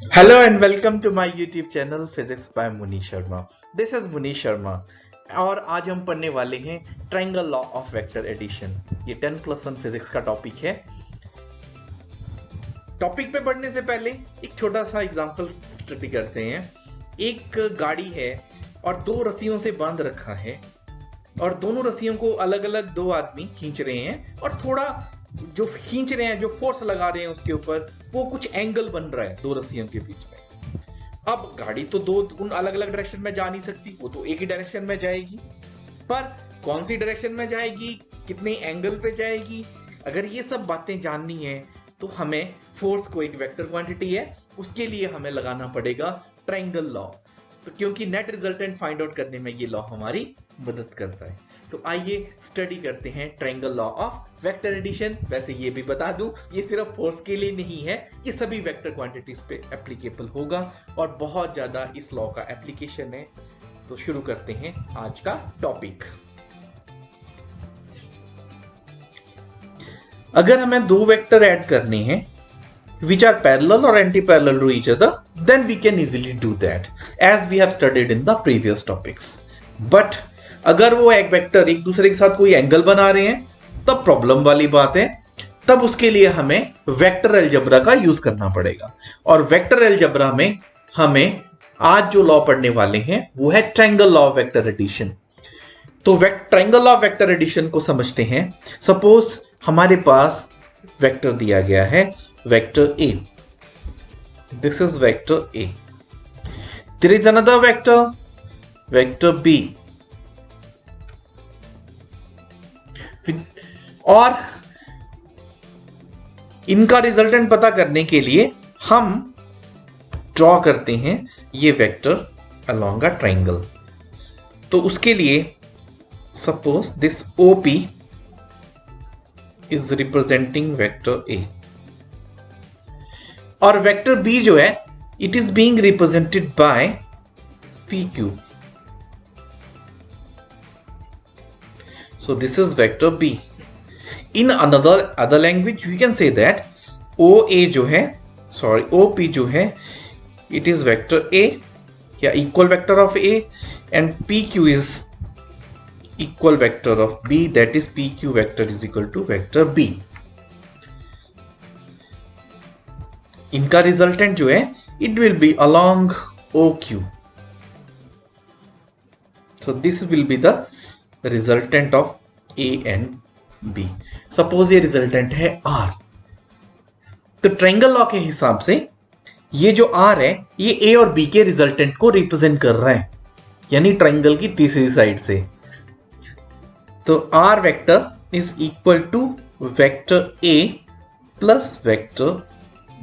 Hello and welcome to my YouTube channel Physics by Munish Sharma. This is Munish Sharma और आज हम पढ़ने वाले हैं triangle law of vector addition. ये 10+1 फिजिक्स का टॉपिक है। टॉपिक पे बढ़ने से पहले एक छोटा सा एग्जांपल स्टडी करते हैं। एक गाड़ी है और दो रस्सियों से बांध रखा है और दोनों रस्सियों को अलग अलग दो आदमी खींच रहे हैं और थोड़ा जो खींच रहे हैं, जो फोर्स लगा रहे हैं उसके ऊपर, वो कुछ एंगल बन रहा है दो रस्सियों के बीच में। अब गाड़ी तो दो उन अलग अलग डायरेक्शन में जा नहीं सकती, वो तो एक ही डायरेक्शन में जाएगी। पर कौन सी डायरेक्शन में जाएगी, कितने एंगल पे जाएगी, अगर ये सब बातें जाननी है तो हमें फोर्स को एक वेक्टर क्वांटिटी है, उसके लिए हमें लगाना पड़ेगा ट्रायंगल लॉ। तो क्योंकि नेट रिजल्टेंट फाइंड आउट करने में ये लॉ हमारी मदद करता है। तो आइए स्टडी करते हैं triangle law of vector addition. वैसे ये भी बता दूं, ये सिर्फ फोर्स के लिए नहीं है, ये सभी वेक्टर क्वांटिटीज पे एप्लीकेबल होगा और बहुत ज्यादा इस लॉ का एप्लीकेशन है। तो शुरू करते हैं आज का टॉपिक। अगर हमें दो वेक्टर ऐड करने हैं which are parallel or anti-parallel to each other, then we can easily do that as we have studied in the previous topics. But अगर वो एक वेक्टर एक दूसरे के साथ कोई एंगल बना रहे हैं तब प्रॉब्लम वाली बात है। तब उसके लिए हमें वेक्टर अलजेब्रा का यूज करना पड़ेगा और वेक्टर अलजेब्रा में हमें आज जो लॉ पढ़ने वाले हैं वो है triangle law of vector addition. तो triangle law of vector addition को समझते हैं। सपोज हमारे पास वेक्टर दिया गया है vector A. This is vector A. There is another vector, vector B. और इनका रिजल्टेंट पता करने के लिए हम ड्रॉ करते हैं ये वेक्टर along a triangle। तो उसके लिए suppose this OP is representing vector A और वेक्टर बी जो है it is being represented by PQ। So this is vector B. In other language you can say that OA जो है, sorry OP जो है, इट इज वेक्टर A या equal vector of A and PQ is equal vector of B, that is PQ vector is equal to vector B। इनका resultant जो है it will be along OQ। So this will be the resultant of A and B। Suppose ये resultant है R। तो triangle law के हिसाब से ये जो R है ये A और B के रिजल्टेंट को रिप्रेजेंट कर रहा है, यानी ट्रायंगल की तीसरी साइड से। तो R vector is equal to vector A plus vector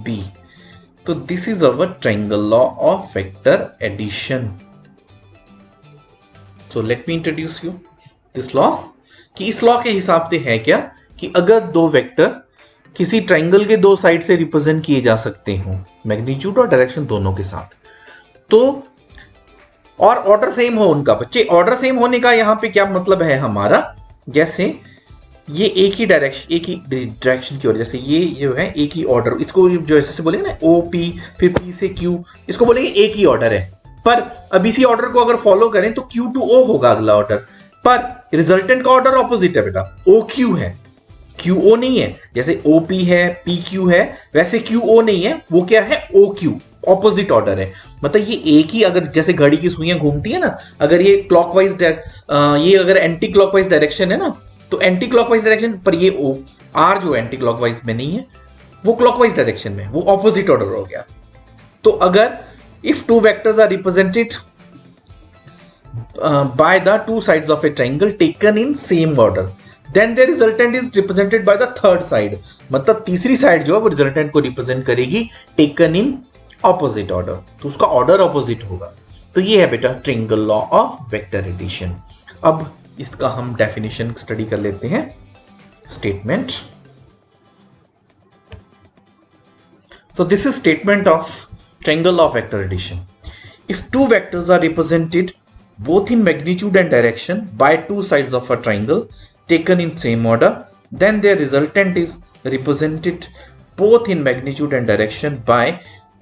B। तो this is our triangle law of vector addition. So let me introduce you this law. कि इस लॉ के हिसाब से है क्या कि अगर दो वेक्टर किसी ट्रायंगल के दो साइड से रिप्रेजेंट किए जा सकते हो, मैग्नीट्यूड और डायरेक्शन दोनों के साथ, तो और ऑर्डर सेम हो उनका। बच्चे ऑर्डर सेम होने का यहां पे क्या मतलब है हमारा, जैसे ये एक ही डायरेक्शन की ओर, जैसे ये जो है एक ही ऑर्डर, इसको जो जैसे बोलेंगे ना OP फिर P से Q, इसको बोलेंगे एक ही ऑर्डर है। पर अब इसी ऑर्डर को अगर फॉलो करें तो Q to O होगा अगला ऑर्डर, पर रिजल्टेंट का ऑर्डर ऑपोजिट है बेटा, OQ है, QO नहीं है। जैसे OP है PQ है वैसे QO नहीं है, वो क्या है OQ, ऑपोजिट ऑर्डर है। मतलब ये एक ही, अगर जैसे घड़ी की सुइयां घूमती है ना, अगर ये क्लॉकवाइज ये अगर एंटी क्लॉकवाइज डायरेक्शन है ना, तो एंटी क्लॉकवाइज डायरेक्शन पर ये R जो एंटी क्लॉकवाइज में नहीं है, वो क्लॉकवाइज डायरेक्शन में, वो ऑपोजिट ऑर्डर हो गया। तो अगर if two vectors are represented by the two sides of a triangle taken in same order, then the resultant is represented by the third side. मतलब तीसरी साइड जो है वो रिजल्टेंट को रिप्रेजेंट करेगी टेकन इन ऑपोजिट ऑर्डर, तो उसका order opposite होगा। तो ये है बेटा triangle law of vector addition. अब इसका हम डेफिनेशन स्टडी कर लेते हैं। Statement. So this is statement of triangle law of vector addition. If two vectors are represented both in magnitude and direction by two sides of a triangle taken in same order, then their resultant is represented both in magnitude and direction by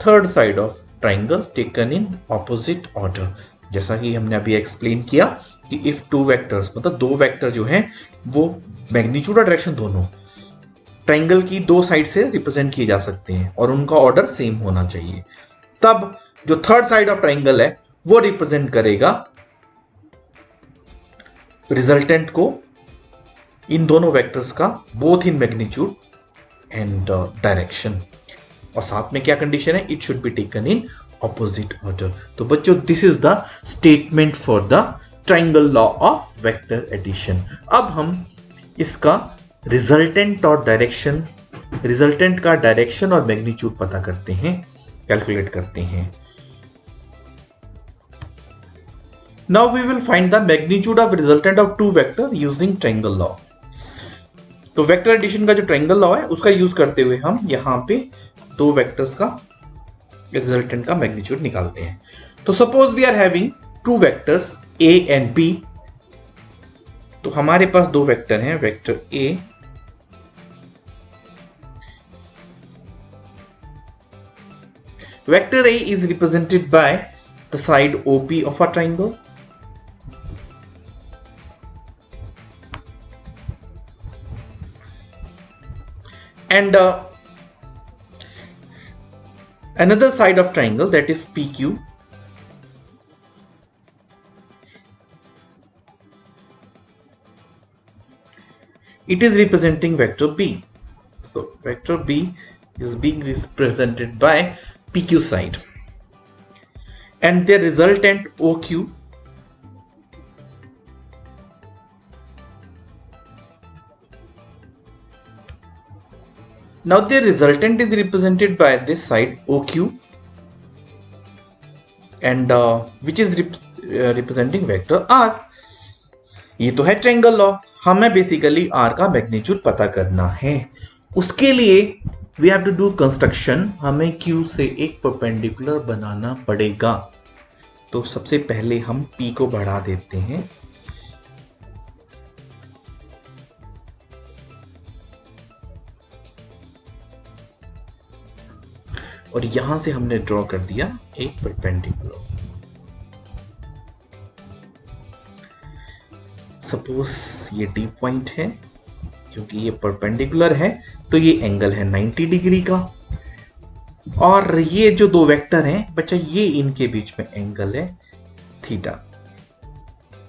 third side of triangle taken in opposite order. जैसा कि हमने अभी explain किया कि if two vectors मतलब दो vector जो हैं वो मैग्नीट्यूड और डायरेक्शन दोनों ट्राइंगल की दो साइड से रिप्रेजेंट किए जा सकते हैं और उनका ऑर्डर सेम होना चाहिए, तब जो थर्ड साइड ऑफ ट्राइंगल है वो रिप्रेजेंट करेगा रिजल्टेंट को इन दोनों वेक्टर्स का both in magnitude and direction. और साथ में क्या कंडीशन है, it should be taken in opposite order. तो बच्चों this is the statement for the triangle law of vector addition. अब हम इसका रिजल्टेंट और डायरेक्शन, रिजल्टेंट का डायरेक्शन और मैग्नीट्यूड पता करते हैं, कैलकुलेट करते हैं। Now we will find the magnitude of resultant of two vector using triangle law. तो वेक्टर एडिशन का जो ट्राइंगल लॉ है उसका यूज करते हुए हम यहां पे दो वेक्टर्स का रिजल्टेंट का मैग्नीट्यूड निकालते हैं। तो suppose we are having two vectors a and b। तो हमारे पास दो वेक्टर हैं, vector a Vector A is represented by the side OP of a triangle. And another side of triangle, that is PQ. It is representing vector B. So vector B is being represented by PQ side, and their resultant OQ now their resultant is represented by this side OQ, and which is representing vector R. ये तो है triangle law. हमें basically R का magnitude पता करना है। उसके लिए we have to do construction. हमें Q से एक परपेंडिकुलर बनाना पड़ेगा। तो सबसे पहले हम P को बढ़ा देते हैं, और यहां से हमने ड्रॉ कर दिया एक परपेंडिकुलर। सपोज ये D पॉइंट है, क्योंकि ये परपेंडिकुलर है तो ये एंगल है 90 डिग्री का, और ये जो दो वेक्टर हैं बच्चा ये इनके बीच में एंगल है थीटा।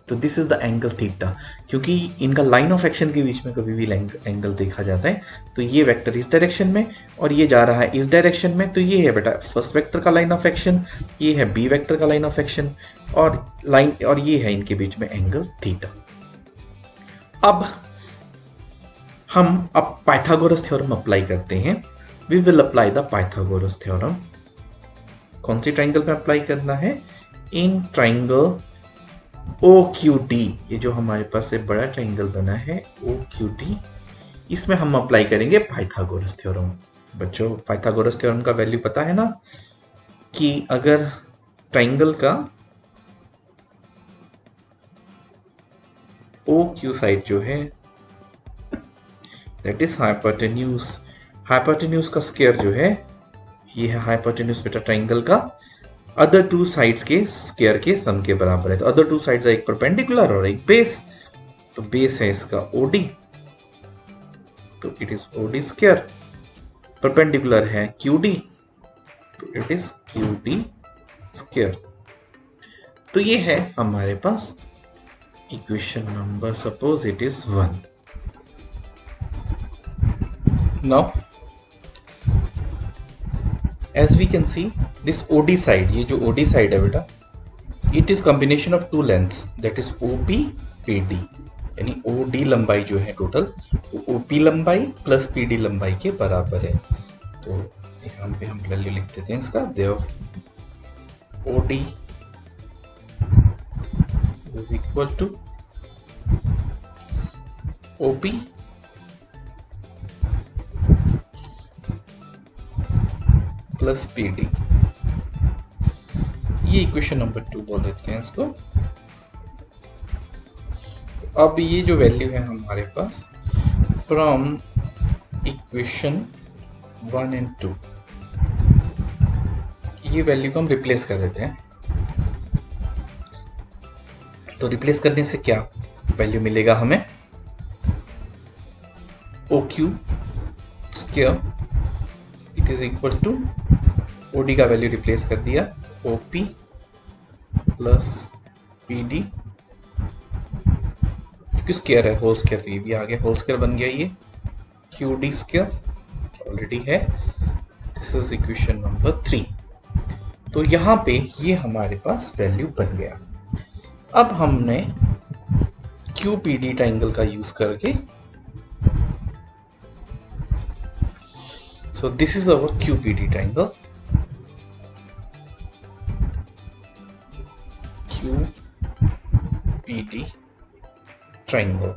तो this is the angle theta, क्योंकि इनका लाइन ऑफ एक्शन के बीच में कभी भी एंगल देखा जाता है। तो ये वेक्टर इस डायरेक्शन में और ये जा रहा है इस डायरेक्शन में। तो ये है बेटा फर्स्ट वेक्टर का लाइन ऑफ एक्शन, ये है बी वेक्टर का लाइन ऑफ एक्शन, और ये है इनके बीच में एंगल थीटा। अब हम पाइथागोरस थ्योरम अप्लाई करते हैं। We will apply the Pythagoras theorem. कौन सी ट्राइंगल में अप्लाई करना है? इन ट्राइंगल OQD, ये जो हमारे पास से बड़ा ट्राइंगल बना है OQD, इसमें हम अप्लाई करेंगे पाइथागोरस थ्योरम। बच्चों पाइथागोरस थ्योरम का वैल्यू पता है ना, कि अगर ट्राइंगल का OQ साइड जो है दैट इज हाइपोटेन्यूज, हाइपोटेन्यूज का स्क्वायर जो है ये है हाइपोटेन्यूज बेटा ट्राइंगल का अदर टू साइड्स के स्क्वायर के सम के बराबर है। तो अदर टू साइड्स एक परपेंडिकुलर और एक बेस। तो बेस है इसका OD, तो it is OD square. Perpendicular है QD, तो इट इज QD स्क्वायर। तो ये है हमारे पास equation number, suppose it is 1। Now, as we can see, this OD side, ये जो OD side है बेटा, it is combination of two lengths, that is OP PD, यानी OD लंबाई जो है टोटल OP लंबाई प्लस PD लंबाई के बराबर है। तो यहाँ पे हम वैल्यू लिख देते हैं इसका, OD is equal to OP plus PD। ये इक्वेशन नंबर 2 बोल देते हैं इसको। तो अब ये जो वैल्यू है हमारे पास फ्रॉम इक्वेशन 1 एंड 2, ये वैल्यू को हम रिप्लेस कर देते हैं। तो रिप्लेस करने से क्या वैल्यू मिलेगा हमें, O Q square it is equal to OD का वैल्यू रिप्लेस कर दिया, ओपी प्लस पीडी, क्योंकि स्क्वायर है होल स्क्वायर, तो ये भी आ गया होल स्क्वायर बन गया, ये क्यू डी स्क्वायर ऑलरेडी है। This is equation number 3। तो यहां पे ये हमारे पास वैल्यू बन गया। अब हमने क्यूपीडी ट्राइंगल का यूज करके, so this is our QPD triangle, QPD triangle.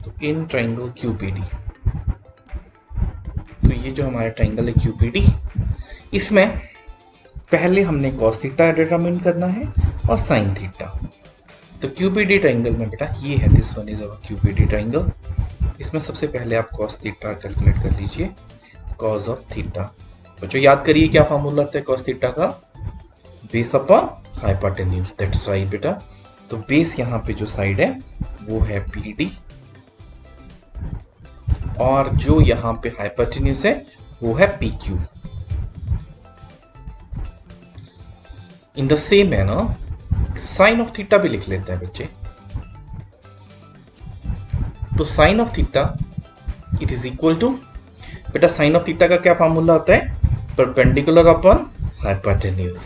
तो इन ट्राइंगल क्यूपीडी, तो ये जो हमारा ट्राइंगल है क्यूपीडी, इसमें पहले हमने कॉस थीटा डिटरमाइन करना है और साइन थीटा। तो क्यूपीडी ट्राइंगल में बेटा ये है, this one is our QPD triangle. इसमें सबसे पहले आप कॉस थीटा कैलकुलेट कर लीजिए, कॉस ऑफ थीटा। बच्चों याद करिए क्या फॉर्मूला आता है कॉस थीटा का, base upon hypotenuse, that's right बेटा। तो बेस यहाँ पे जो साइड है वो है पीडी, और जो यहाँ पे हाइपोटेन्यूज है वो है PQ. In the same manner sine of theta भी लिख लेते हैं बच्चे। तो sine of theta it is equal to, बेटा साइन ऑफ थीटा का क्या फॉर्मूला आता है, परपेंडिकुलर अपॉन हाइपोटेन्यूज।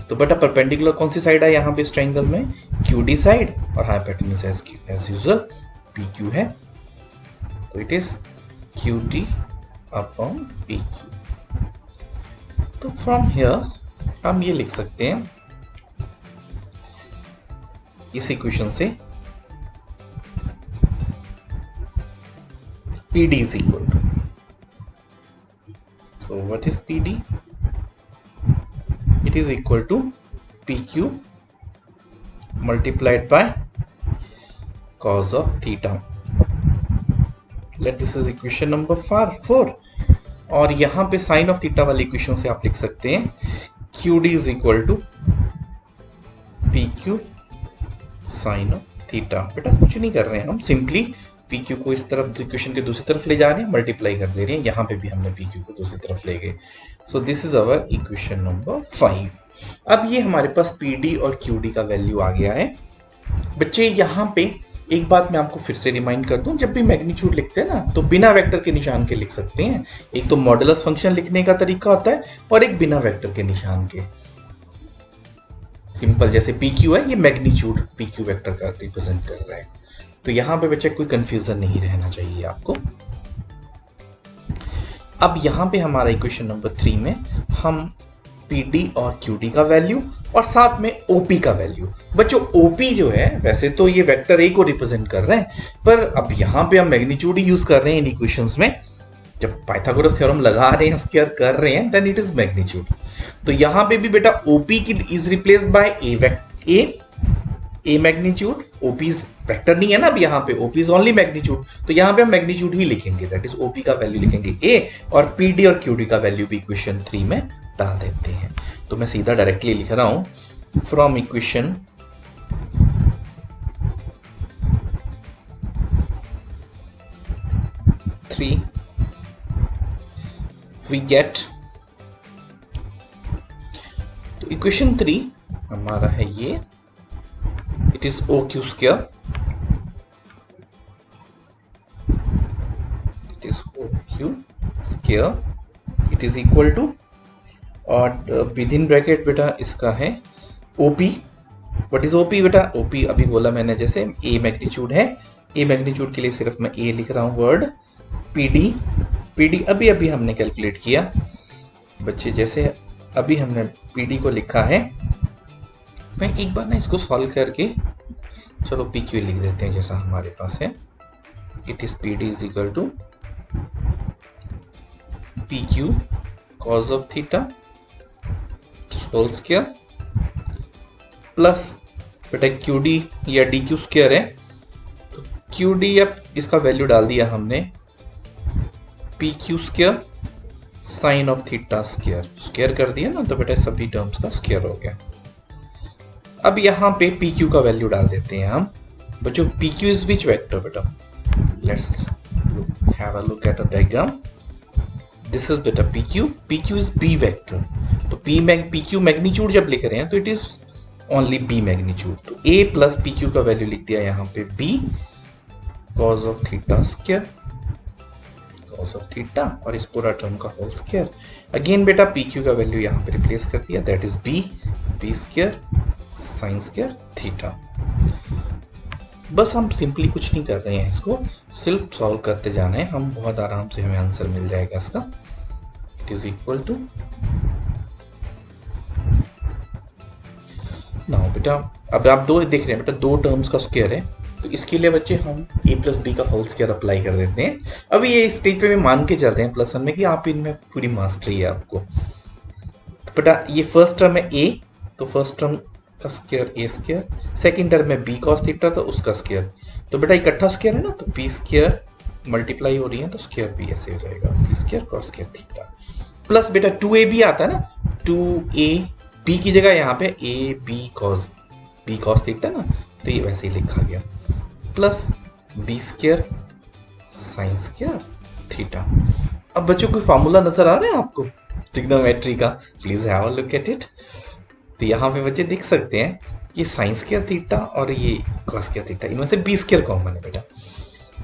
तो बेटा परपेंडिकुलर कौन सी साइड है यहाँ पे इस ट्रायंगल में, क्यूडी साइड, और हाइपोटेन्यूज एज यूजुअल पीक्यू है। तो it is QD upon PQ. तो फ्रॉम हियर हम ये लिख सकते हैं इस इक्वेशन से, PD is equal to, so what is PD? It is equal to PQ multiplied by cos of theta. Let this is equation number 4। और यहां पे साइन ऑफ थीटा वाली इक्वेशन से आप लिख सकते हैं QD is equal to PQ sine of theta. बेटा कुछ नहीं कर रहे हैं हम, सिंपली PQ को इस तरफ इक्वेशन के दूसरी तरफ ले जा रहे हैं, मल्टीप्लाई कर दे रहे हैं। यहाँ पे भी हमने PQ को दूसरी तरफ ले गए। सो this is our equation number 5। अब ये हमारे पास PD और QD का वैल्यू आ गया है। बच्चे यहाँ पे एक बात मैं आपको फिर से रिमाइंड कर दूं, जब भी मैग्नीट्यूड लिखते हैं ना तो बिना वेक्टर के निशान के लिख सकते हैं। एक तो मॉडुलस फंक्शन लिखने का तरीका होता है और एक बिना वेक्टर के निशान के। सिंपल, जैसे PQ है, ये मैग्नीट्यूड PQ वेक्टर का रिप्रेजेंट कर रहा है। तो यहां पे बच्चे कोई कंफ्यूजन नहीं रहना चाहिए आपको। अब यहां पे हमारा इक्वेशन नंबर 3 में हम PD और QD का वैल्यू और साथ में OP का वैल्यू। बच्चों OP जो है वैसे तो ये वेक्टर A को रिप्रेजेंट कर रहे हैं, पर अब यहां पे हम मैग्नीट्यूड ही यूज कर रहे हैं इन इक्वेशंस में। जब पाइथागोरस थ्योरम लगा रहे हैं, स्क्वायर कर रहे हैं, देन इट इज मैग्नीट्यूड। तो यहां पे भी बेटा OP की is replaced by A magnitude. OP is vector नहीं है ना अब यहाँ पे, OP इज ओनली मैग्नीट्यूड। तो यहाँ पे हम मैग्नीट्यूड ही लिखेंगे, दैट इज OP का वैल्यू लिखेंगे A, और PD और QD का वैल्यू भी इक्वेशन 3 में डाल देते हैं। तो मैं सीधा डायरेक्टली लिख रहा हूं फ्रॉम इक्वेशन we get, तो इक्वेशन 3 हमारा है ये, it is OQ square, it is OQ square, it is equal to, और विद इन ब्रैकेट बेटा इसका है OP। व्हाट इज OP बेटा, OP अभी बोला मैंने जैसे A मैग्नीट्यूड है, A मैग्नीट्यूड के लिए सिर्फ मैं A लिख रहा हूं वर्ड। PD अभी हमने कैलकुलेट किया बच्चे, जैसे अभी हमने PD को लिखा है। मैं एक बार ना इसको सॉल्व करके, चलो PQ लिख देते हैं जैसा हमारे पास है। It is PD is equal to PQ cos of theta whole square plus बेटा QD या DQ स्क्वायर है, तो QD अब इसका वैल्यू डाल दिया हमने, PQ square sine of theta square, square कर दिया ना तो बेटा सभी टर्म्स का स्क्वायर हो गया। अब यहाँ पे पी क्यू का वैल्यू डाल देते हैं हम। बच्चों P Q is which vector बेटा, let's have a look at a diagram. This is बेटा P Q is B vector. तो पी क्यू मैग्नीट्यूड जब लिख रहे हैं तो it is only B magnitude. तो ए प्लस पी क्यू का वैल्यू लिख दिया यहाँ पे B cos of theta square, cos of theta और इस पूरा टर्म का होल स्क्वायर। अगेन बेटा पी क्यू का वैल्यू यहाँ पे रिप्लेस कर दिया, that is B square sine square theta. बस हम सिंपली कुछ नहीं कर रहे हैं, इसको सिर्फ सॉल्व करते जाना है, हम बहुत आराम से हमें आंसर मिल जाएगा इसका। It is equal to now बेटा, अब आप दो देख रहे हैं बेटा, दो टर्म्स का स्क्वायर है, तो इसके लिए बच्चे हम a प्लस बी का होल स्क्वायर अप्लाई कर देते हैं। अभी ये स्टेज पे मैं मान के चल रहे हैं प्लस वन में कि आप इनमें पूरी मास्टरी है आपको। तो बेटा ये फर्स्ट टर्म है a, तो फर्स्ट टर्म का square a square, second term में b cos थीटा तो उसका स्क्वायर। तो बेटा इकट्ठा स्क्वायर है ना, तो b स्क्वायर मल्टीप्लाई हो रही है तो स्क्वायर भी ऐसे हो जाएगा, b square cos square theta. Plus बेटा 2ab आता है ना, 2ab की जगह यहाँ पे b cos थीटा ना, तो ये वैसे ही लिखा गया, plus B square sine square theta. अब बच्चों कोई फार्मूला नजर आ रहा है आपको ट्रिग्नोमेट्री का, please have a look at it. तो यहाँ पे बच्चे देख सकते हैं ये साइन स्क्वायर थीटा और ये कॉस स्क्वायर थीटा, इनमें से बी स्क्वायर कॉमन है बेटा,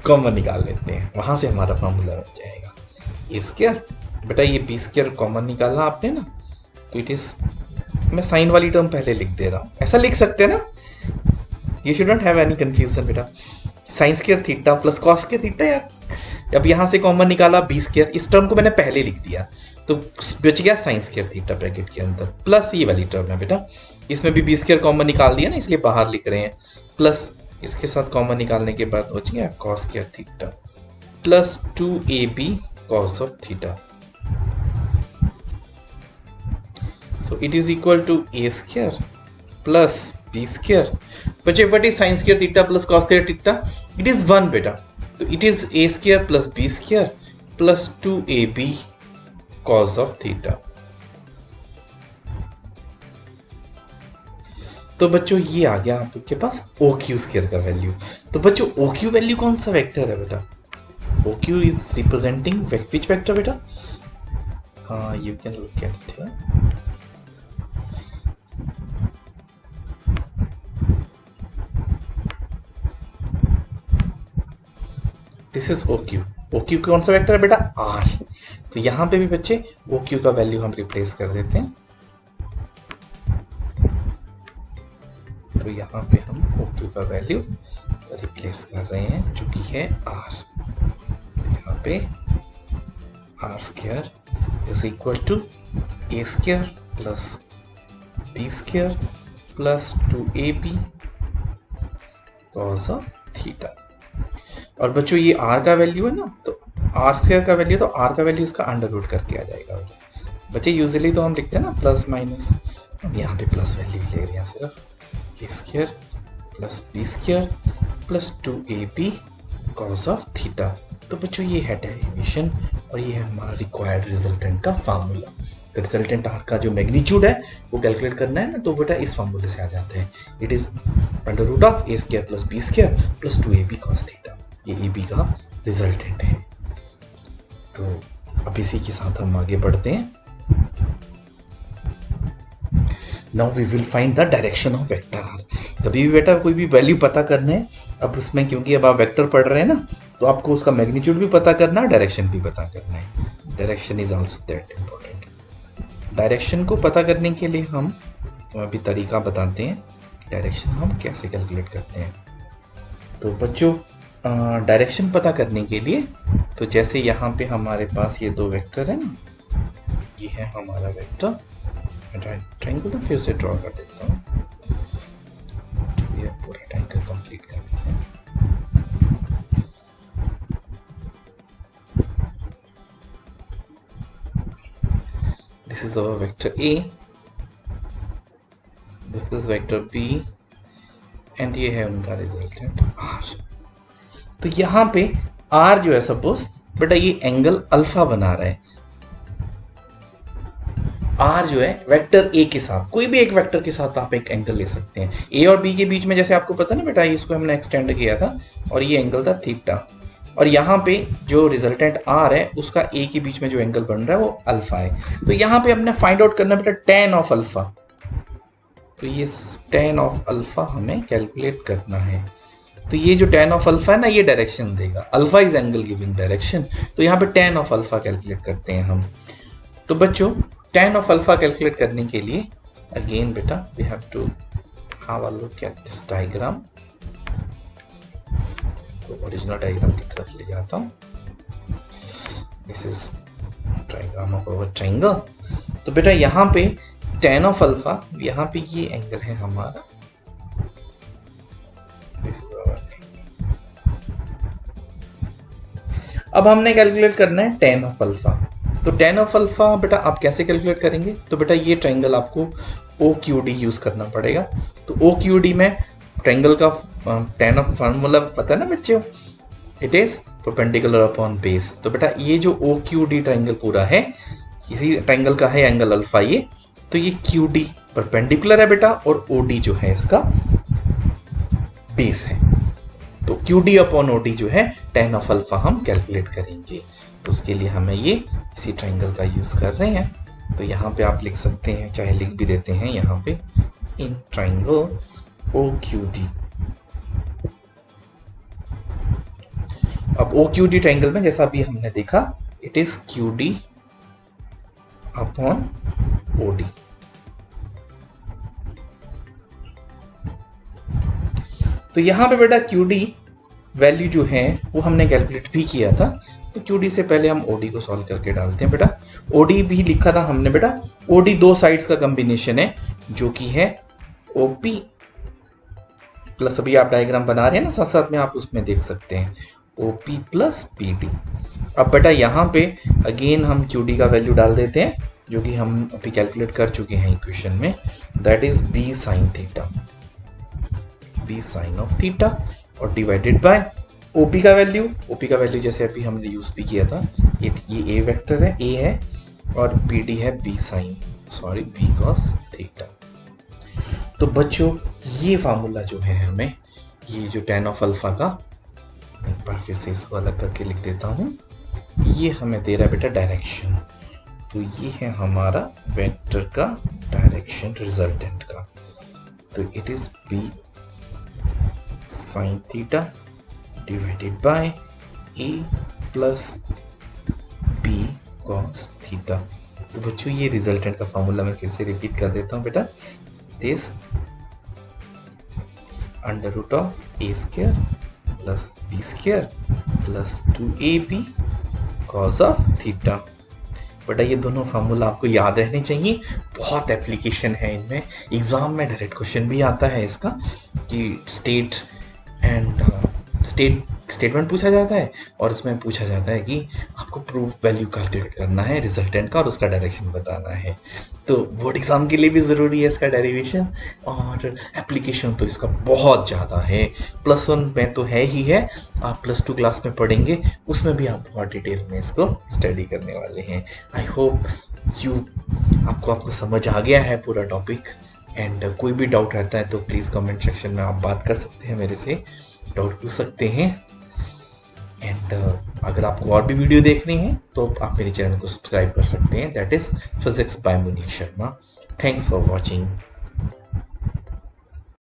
कॉमन निकाल लेते हैं, वहां से हमारा फार्मूला बन जाएगा ए स्क्वायर। बेटा ये बी स्क्वायर कॉमन निकाला आपने ना, तो इट इज, मैं साइन वाली टर्म पहले लिख दे रहा हूँ, ऐसा लिख सकते हैं ना, You should not have any confusion बेटा। Sign square theta plus cos square theta यार। अब यहाँ से कॉमन निकाला बी स्क्वायर, इस टर्म को मैंने पहले लिख दिया तो बच गया साइन स्क्वायर थीटा ब्रैकेट के अंदर, प्लस ये वाली टर्म है बेटा, इसमें भी बी स्क्वायर कॉमन निकाल दिया ना इसलिए बाहर लिख रहे हैं, प्लस इसके साथ कॉमन निकालने के बाद बच गया cos square theta plus 2ab cos of theta. So it is equal to A square plus B square. बच्चे what is sin square theta plus cos square theta, it is 1 बेटा, तो it is A square plus B square plus 2ab cos of theta. तो बच्चों ये आ गया आपके पास ओ क्यू स्क्वायर का वैल्यू। तो बच्चों ओ क्यू वैल्यू कौन सा वेक्टर है बेटा, O Q is representing which vector बेटा, हाँ you can look at it. This is OQ। OQ कौन सा वेक्टर है बेटा, R। तो यहां पे भी बच्चे OQ का वैल्यू हम रिप्लेस कर देते हैं, तो यहां पे हम OQ का वैल्यू रिप्लेस कर रहे हैं जो कि है R। तो यहां पे R square is equal to A square plus B square plus 2ab cos of theta. और बच्चों ये r का वैल्यू है ना, तो r स्क्वायर का वैल्यू, तो r का वैल्यू इसका अंडर रूट करके आ जाएगा बच्चे। यूजुअली तो हम लिखते हैं ना प्लस माइनस, अब यहाँ पे प्लस वैल्यू ले रहे हैं सिर्फ, A square plus B square plus 2ab cos of theta. तो बच्चों ये है डेरिवेशन और ये है हमारा रिक्वायर्ड रिजल्टेंट का फार्मूला। तो रिजल्टेंट आर का जो मैग्नीट्यूड है वो कैलकुलेट करना है ना, तो बेटा इस फार्मूले से आ जाता है, it is under root of A square plus B square plus 2ab cos theta. ये AB का रिजल्टेंट है। तो अब इसी के साथ हम आगे बढ़ते हैं। Now we will find the direction of vector R. कभी भी बेटा कोई भी वैल्यू पता करना है, अब उसमें क्योंकि अब आप वेक्टर पढ़ रहे हैं ना, तो आपको उसका मैग्नीट्यूड भी पता करना है, डायरेक्शन भी पता करना है। Direction is also that important. Direction को पता करने के लिए हम अभी तरीका बताते हैं, डायरेक्शन हम कैसे कैलकुलेट करते हैं। तो बच्चों डायरेक्शन पता करने के लिए, तो जैसे यहाँ पे हमारे पास ये दो वेक्टर है ना, ये है हमारा वेक्टर, ट्रायंगल ना फिर से ड्रॉ कर देता हूँ, ये पूरा ट्रायंगल कंप्लीट कर देते हैं। This is our vector A, this is vector B and ये है उनका रिजल्टेंट R। तो यहाँ पे R जो है सपोज बेटा ये एंगल अल्फा बना रहा है, आर जो है वेक्टर ए के साथ, कोई भी एक वेक्टर के साथ आप एक एंगल ले सकते हैं। ए और बी के बीच में जैसे आपको पता ना बेटा, इसको हमने एक्सटेंड किया था और ये एंगल था थीटा, और यहाँ पे जो रिजल्टेंट आर है उसका ए के बीच में जो एंगल बन रहा है वो अल्फा है। तो यहाँ पे हमने फाइंड आउट करना बेटा टेन ऑफ अल्फा, तो ये टेन ऑफ अल्फा हमें कैलकुलेट करना है। तो ये जो टेन ऑफ अल्फा है ना, ये डायरेक्शन देगा, alpha is angle giving direction. तो यहाँ पे टेन ऑफ अल्फा कैलकुलेट करते हैं हम। तो बच्चों टेन ऑफ अल्फा कैलकुलेट करने के लिए अगेन बेटा we have to have a look at this diagram. तो ओरिजिनल डायग्राम की तरफ ले जाता हूँ। This is diagram of our triangle. तो बेटा यहाँ पे टेन ऑफ अल्फा, यहाँ पे ये एंगल है हमारा, दिस इज आवर। अब हमने कैलकुलेट करना है टेन ऑफ अल्फा। तो टेन ऑफ अल्फा बेटा आप कैसे कैलकुलेट करेंगे? तो बेटा ये ट्रायंगल आपको ओ क्यू डी यूज करना पड़ेगा। तो ओ क्यू डी में ट्रायंगल का टेन ऑफ फॉर्मूला पता है ना बच्चों, it is perpendicular upon base. तो बेटा ये जो ओ क्यू डी ट्रायंगल पूरा है, इसी ट्रायंगल का है एंगल अल्फा ये। तो ये क्यू डी परपेंडिकुलर है बेटा, और ओ डी जो है इसका बेस है। तो Q D upon O D जो है टेन ऑफ अल्फा हम कैलकुलेट करेंगे। तो उसके लिए हमें ये इसी ट्रायंगल का यूज कर रहे हैं। तो यहाँ पे आप लिख सकते हैं, चाहे लिख भी देते हैं यहाँ पे, in triangle O Q D. अब ओ क्यू डी ट्रायंगल में जैसा अभी हमने देखा, it is Q D upon O D. तो यहां पे बेटा क्यू डी वैल्यू जो है वो हमने कैलकुलेट भी किया था। तो क्यू डी से पहले हम ओडी को सॉल्व करके डालते हैं बेटा। ओडी भी लिखा था हमने बेटा, ओडी दो साइड्स का कॉम्बिनेशन है जो कि है ओपी प्लस, अभी आप डायग्राम बना रहे हैं ना साथ साथ में, आप उसमें देख सकते हैं ओपी प्लस पी डी। अब बेटा यहाँ पे अगेन हम क्यू डी का वैल्यू डाल देते हैं जो कि हम अभी कैलकुलेट कर चुके हैं इक्वेशन में, that is B sine theta, B sine of theta, और डिवाइडेड बाय ओपी का वैल्यू। ओपी का वैल्यू जैसे अभी हमने यूज भी किया था, ये ए वेक्टर है, ए है, और बी डी है B sine, sorry B cos theta. तो बच्चों ये फार्मूला जो है हमें, ये जो टेन ऑफ अल्फा का, एक बार फिर से इसको अलग करके लिख देता हूँ, ये हमें दे रहा है बेटा डायरेक्शन। तो ये है हमारा वेक्टर का डायरेक्शन रिजल्टेंट का। तो it is B sine theta divided by A plus B cos theta. तो बच्चों ये रिजल्टेंट का फार्मूला मैं फिर से रिपीट कर देता हूँ बेटा, it is under root of A square plus B square plus 2ab cos of theta. बेटा ये दोनों फार्मूला आपको याद रहने चाहिए, बहुत एप्लीकेशन है इनमें, एग्जाम में डायरेक्ट क्वेश्चन भी आता है इसका कि स्टेटमेंट पूछा जाता है और इसमें पूछा जाता है कि आपको प्रूफ वैल्यू कैलकुलेट करना है रिजल्टेंट का और उसका डायरेक्शन बताना है। तो बोर्ड एग्जाम के लिए भी ज़रूरी है इसका डेरिवेशन, और एप्लीकेशन तो इसका बहुत ज़्यादा है। +1 में तो है ही है, आप +2 क्लास में पढ़ेंगे उसमें भी आप बहुत डिटेल में इसको स्टडी करने वाले हैं। आई होप आपको समझ आ गया है पूरा टॉपिक। एंड कोई भी डाउट रहता है तो प्लीज़ कमेंट सेक्शन में आप बात कर सकते हैं, मेरे से डाउट पूछ सकते हैं। एंड अगर आपको और भी वीडियो देखनी है तो आप मेरे चैनल को सब्सक्राइब कर सकते हैं, that is physics bye Munish Sharma. Thanks for watching.